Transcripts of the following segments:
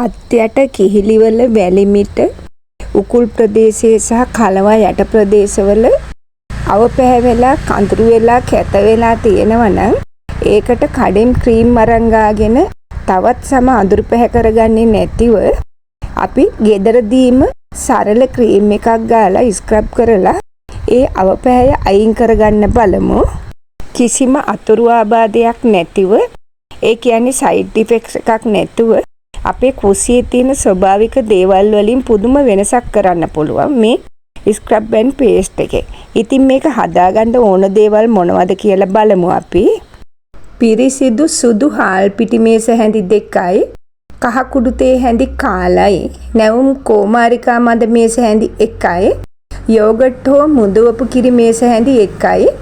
අත්යට කිහිලිවල වැලිමිට උකුල් ප්‍රදේශයේ සහ කලවා යට ප්‍රදේශවල අවපැහැවෙලා කඳුරු වෙලා කැත වෙලා තියෙනවා නම් ඒකට කඩෙන් ක්‍රීම් අරන් ගාගෙන තවත් සම අඳුරු පැහැ කරගන්නේ නැතිව අපි ගෙදරදීම සරල ක්‍රීම් එකක් ගාලා ස්ක්‍රබ් කරලා ඒ අවපැහැය අයින් කරගන්න බලමු. කිසිම අතුරු ආබාධයක් නැතිව ඒ කියන්නේ සයිඩ් ඉෆෙක්ට්ස් එකක් නැතුව අපේ කුසියේ තියෙන ස්වභාවික දේවල් වලින් පුදුම වෙනසක් කරන්න පුළුවන් මේ ස්ක්‍රබ් ඇන්ඩ් පේස්ට් එකේ. ඉතින් මේක හදාගන්න ඕන දේවල් මොනවද කියලා බලමු අපි. පිරිසිදු සුදු හාල් පිටි මේස හැඳි 2යි, කහ කුඩු තේ හැඳි කාලයි, නැවුම් කෝමාරිකා මද මේස හැඳි 1යි, යෝගට් හෝ මුදවපු කිරි මේස හැඳි 1යි,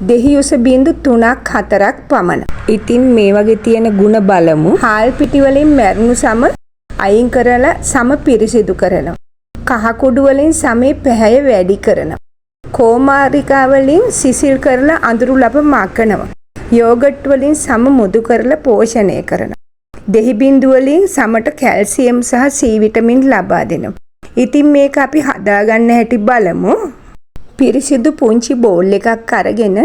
දෙහිඋස බිඳු 3ක් 4ක් පමණ. ඉතින් මේ වගේ තියෙන ಗುಣ බලමු. හාල් පිටි වලින් මැරුණු සම අයින් කරලා සම පිරිසිදු කරනවා. කහ කුඩු වලින් සමේ පැහැය වැඩි කරනවා. කෝමාරිකා වලින් සිසිල් කරලා අඳුරු ලබ මකනවා. යෝගට් වලින් සම මුදු කරලා පෝෂණය කරනවා. දෙහි බිඳු වලින් සමට කැල්සියම් සහ C විටමින් ලබා දෙනවා. ඉතින් මේක අපි හදාගන්න හැටි බලමු. පිරිසිදු පුංචි බෝල් එකක් අරගෙන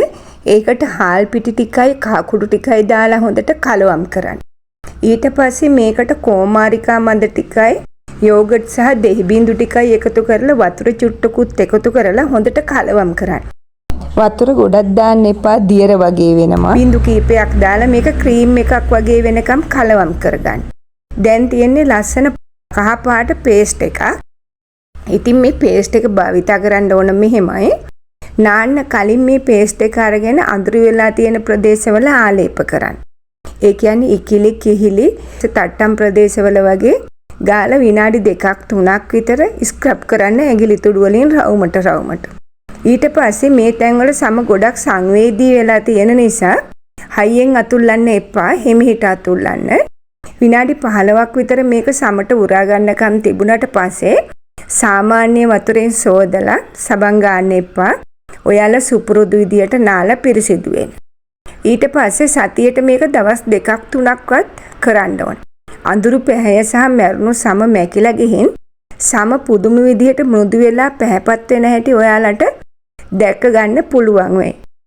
ඒකට හාල් පිටි ටිකයි කහ කුඩු ටිකයි දාලා හොඳට කලවම් කරන්න. ඊට පස්සේ මේකට කෝමාරිකා මද ටිකයි යෝගට් සහ දෙහි බිඳු ටිකයි එකතු කරලා වතුර චුට්ටකුත් එකතු කරලා හොඳට කලවම් කරන්න. වතුර ගොඩක් දාන්න එපා, දියර වගේ වෙනවා. බිඳු කීපයක් දාලා මේක ක්‍රීම් එකක් වගේ වෙනකම් කලවම් කරගන්න. දැන් තියෙන්නේ ලස්සන කහ පාට පේස්ට් එකක්. ඉතින් මේ පේස්ට් එක භාවිතා කරන්න ඕන මෙහෙමයි. නාන්න කලින් මේ පේස්ට් එක අරගෙන අඳුරු වෙලා තියෙන ප්‍රදේශවල ආලේප කරන්න. ඒ කියන්නේ ඉකිලි කිහිලි තට්ටම් ප්‍රදේශවල වගේ ගාලා විනාඩි 2ක් 3ක් විතර ස්ක්‍රබ් කරන්න ඇඟිලි තුඩු වලින් රවුමට. ඊට පස්සේ මේ තැන්වල සම ගොඩක් සංවේදී වෙලා තියෙන නිසා හයියෙන් අතුල්ලන්න එපා, හිමිහිට අතුල්ලන්න. විනාඩි 15ක් විතර මේක සමට උරා ගන්නකම් තිබුණාට පස්සේ සාමාන්‍ය වතුරෙන් සෝදලා සබන් ගන්න එපා. ඔයාලා සුපුරුදු විදියට නාලා පිරිසිදු වෙන්න. ඊට පස්සේ සතියේට මේක දවස් 2ක් 3ක්වත් කරන්න ඕන. අඳුරු පැහැය සහ මැරුණු සම මැකිලා ගිහින් සම පුදුම විදියට මෘදු වෙලා පැහැපත් වෙන හැටි ඔයාලට දැක ගන්න පුළුවන් වෙයි.